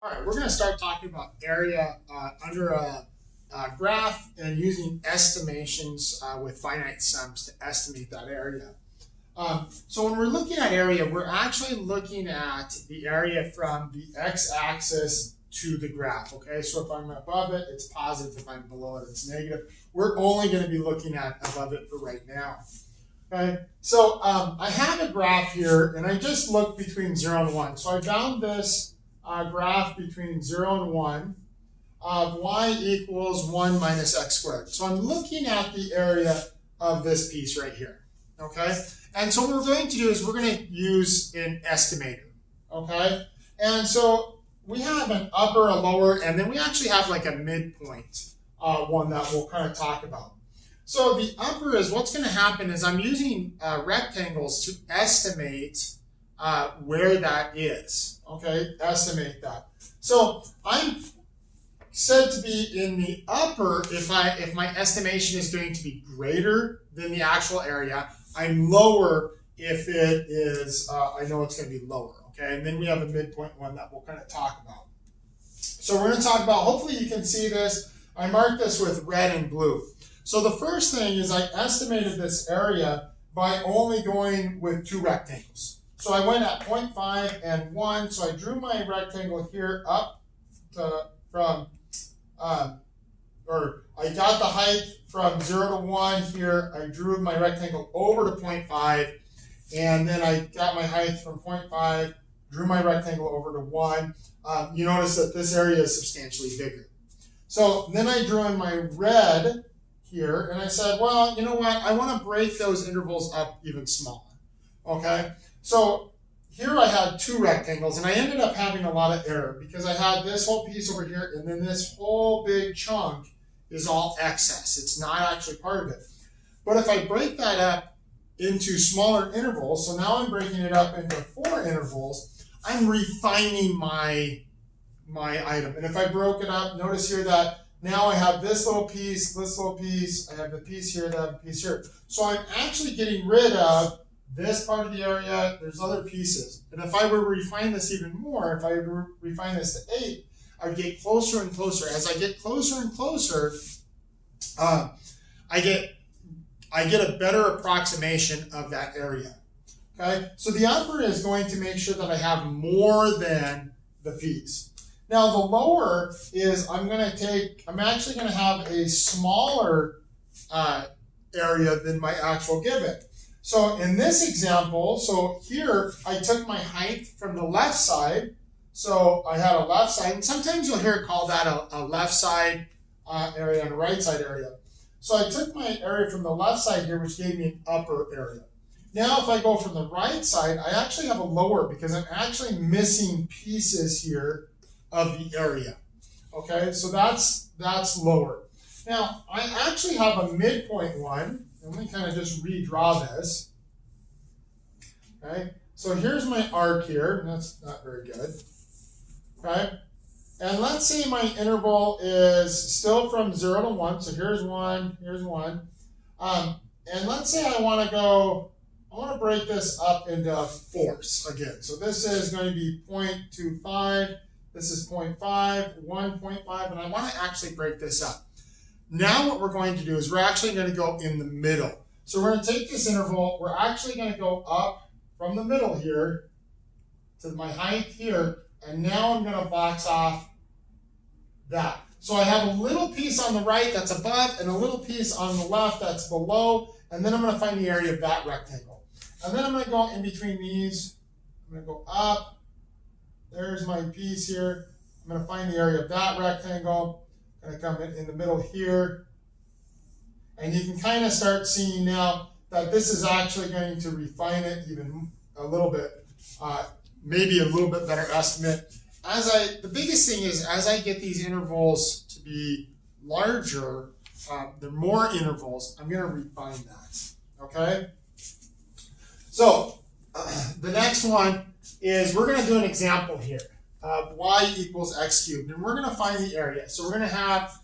All right, we're going to start talking about area under a graph and using estimations with finite sums to estimate that area. So when we're looking at area, we're actually looking at the area from the x-axis to the graph, okay? So if I'm above it, it's positive. If I'm below it, it's negative. We're only going to be looking at above it for right now. Okay, so I have a graph here, and I just looked between 0 and 1. So I found this graph between 0 and 1 of y equals 1 minus x squared. So I'm looking at the area of this piece right here, okay? And so what we're going to do is we're going to use an estimator, okay? And so we have an upper, a lower, and then we actually have like a midpoint one that we'll kind of talk about. So the upper is what's going to happen is I'm using rectangles to estimate where that is, okay? Estimate that. So I'm said to be in the upper if my estimation is going to be greater than the actual area. I'm lower if it is, I know it's going to be lower, okay? And then we have a midpoint one that we'll kind of talk about. So we're going to talk about, hopefully you can see this. I marked this with red and blue. So the first thing is I estimated this area by only going with two rectangles. So I went at 0.5 and 1, so I drew my rectangle here up to, or I got the height from 0 to 1 here. I drew my rectangle over to 0.5, and then I got my height from 0.5, drew my rectangle over to 1. You notice that this area is substantially bigger. So then I drew in my red here, and I said, well, you know what? I want to break those intervals up even smaller, okay? So here I had two rectangles, and I ended up having a lot of error because I had this whole piece over here, and then this whole big chunk is all excess. It's not actually part of it. But if I break that up into smaller intervals, so now I'm breaking it up into 4 intervals, I'm refining my item. And if I broke it up, notice here that now I have this little piece, I have the piece here, the piece here. So I'm actually getting rid of this part of the area, there's other pieces. And if I were to refine this even more, if I were to refine this to 8, I would get closer and closer. As I get closer and closer, I get a better approximation of that area. Okay, so the upper is going to make sure that I have more than the piece. Now the lower is I'm actually going to have a smaller area than my actual given. So in this example, so here I took my height from the left side. So I had a left side, and sometimes you'll hear it called that a left side area and a right side area. So I took my area from the left side here, which gave me an upper area. Now if I go from the right side, I actually have a lower because I'm actually missing pieces here of the area. Okay, so that's lower. Now I actually have a midpoint one. Let me kind of just redraw this. Okay, so here's my arc here. That's not very good. Okay, and let's say my interval is still from 0 to 1. So here's 1, here's 1. And let's say I want to break this up into 4s again. So this is going to be 0.25. This is 0.5, 1.5, and I want to actually break this up. Now what we're going to do is we're actually going to go in the middle. So we're going to take this interval, we're actually going to go up from the middle here to my height here, and now I'm going to box off that. So I have a little piece on the right that's above and a little piece on the left that's below, and then I'm going to find the area of that rectangle. And then I'm going to go in between these, I'm going to go up, there's my piece here, I'm going to find the area of that rectangle, I'm going to come in the middle here, and you can kind of start seeing now that this is actually going to refine it even a little bit, maybe a little bit better estimate. The biggest thing is as I get these intervals to be larger, the more intervals, I'm going to refine that, okay? So the next one is we're going to do an example here of y equals x cubed, and we're going to find the area. So we're going to have,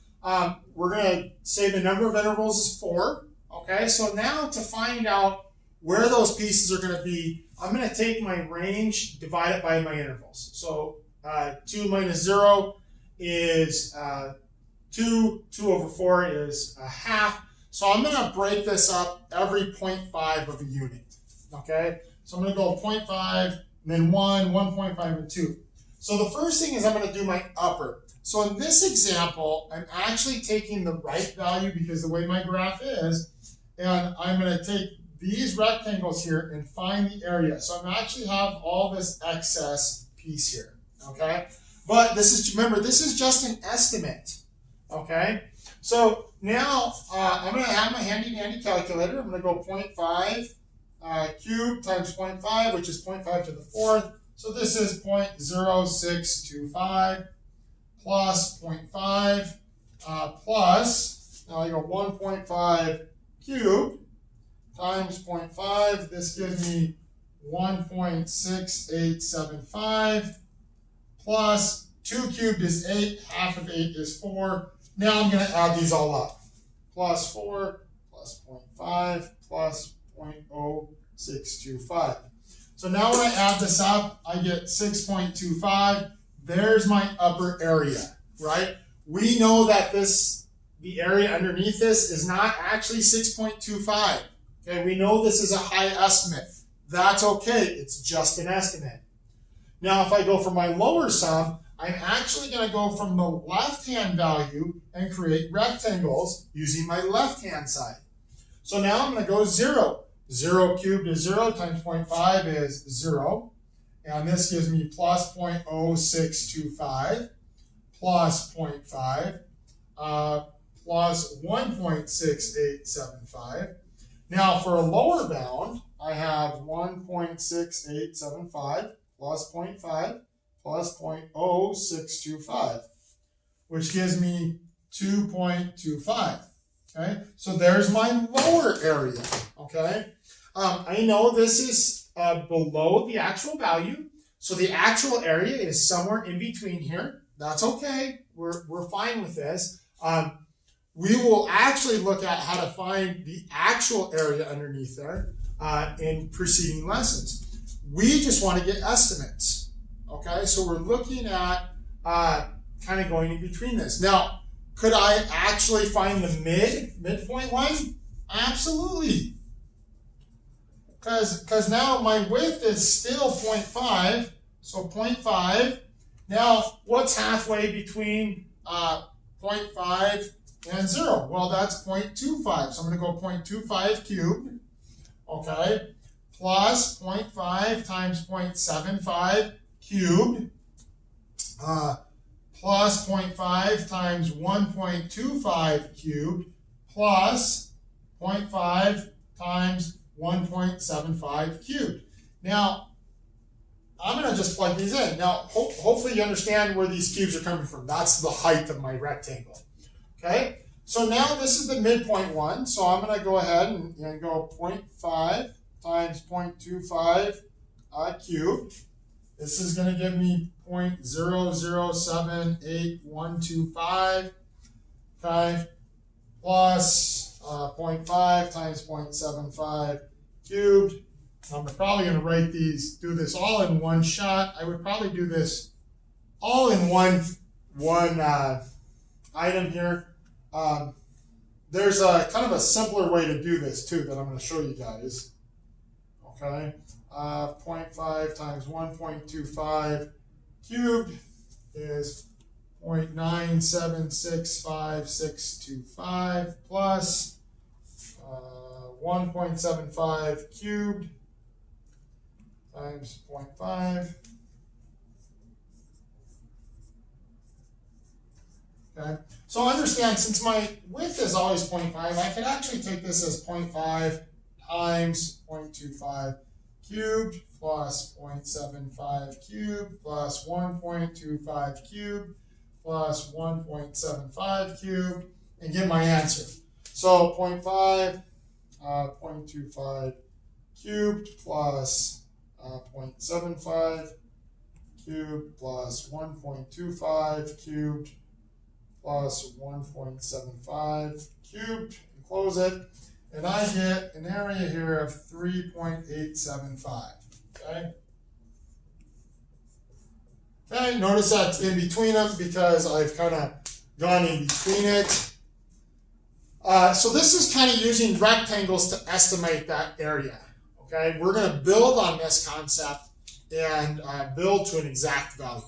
we're going to say the number of intervals is 4, okay? So now to find out where those pieces are going to be, I'm going to take my range, divide it by my intervals. So 2 minus 0 is 2. 2 over 4 is a half. So I'm going to break this up every 0.5 of a unit. Okay? So I'm going to go 0.5, and then 1, 1.5, and 2. So the first thing is I'm going to do my upper. So in this example, I'm actually taking the right value because the way my graph is, and I'm going to take these rectangles here and find the area. So I'm actually have all this excess piece here. Okay? But this is, remember, this is just an estimate. Okay? So now I'm going to have my handy-dandy calculator. I'm going to go 0.5 cubed times 0.5, which is 0.5 to the 4th. So this is 0.0625 plus 0.5 plus, now I go 1.5 cubed times 0.5. This gives me 1.6875 plus 2 cubed is 8, half of 8 is 4. Now I'm going to add these all up. Plus 4 plus 0.5 plus 0.0625. So now when I add this up, I get 6.25. There's my upper area, right? We know that the area underneath this is not actually 6.25. Okay, we know this is a high estimate. That's okay, it's just an estimate. Now if I go for my lower sum, I'm actually going to go from the left-hand value and create rectangles using my left-hand side. So now I'm going to go 0. 0 cubed is 0 times 0.5 is 0. And this gives me plus 0.0625 plus 0.5 plus 1.6875. Now for a lower bound, I have 1.6875 plus 0.5 plus 0.0625, which gives me 2.25. Okay, so there's my lower area. Okay, I know this is below the actual value, so the actual area is somewhere in between here. That's okay. We're fine with this. We will actually look at how to find the actual area underneath there in preceding lessons. We just want to get estimates. Okay, so we're looking at kind of going in between this. Now, could I actually find the midpoint line? Absolutely. Because now my width is still 0.5, so 0.5. Now, what's halfway between 0.5 and 0? Well, that's 0.25. So I'm going to go 0.25 cubed, okay, plus 0.5 times 0.75 cubed, plus 0.5 times 1.25 cubed, plus 0.5 times 1.75 cubed. Now, I'm going to just plug these in. Now, hopefully you understand where these cubes are coming from. That's the height of my rectangle. Okay? So now this is the midpoint one. So I'm going to go ahead and go 0.5 times 0.25 cubed. This is going to give me 0.0078125, okay, plus 0.5 times 0.75 cubed. I'm probably going to do this all in one shot. I would probably do this all in one item here. There's a kind of a simpler way to do this too that I'm going to show you guys. Okay. 0.5 times 1.25 cubed is 0.9765625 plus 1.75 cubed times 0.5. Okay, so understand, since my width is always 0.5, I could actually take this as 0.5 times 0.25 cubed plus 0.75 cubed plus 1.25 cubed plus 1.75 cubed and get my answer. So 0.5, 0.25 cubed plus 0.75 cubed plus 1.25 cubed plus 1.75 cubed, and close it. And I get an area here of 3.875, okay? Okay, notice that's in between them because I've kind of gone in between it. So this is kind of using rectangles to estimate that area. Okay, we're going to build on this concept and build to an exact value.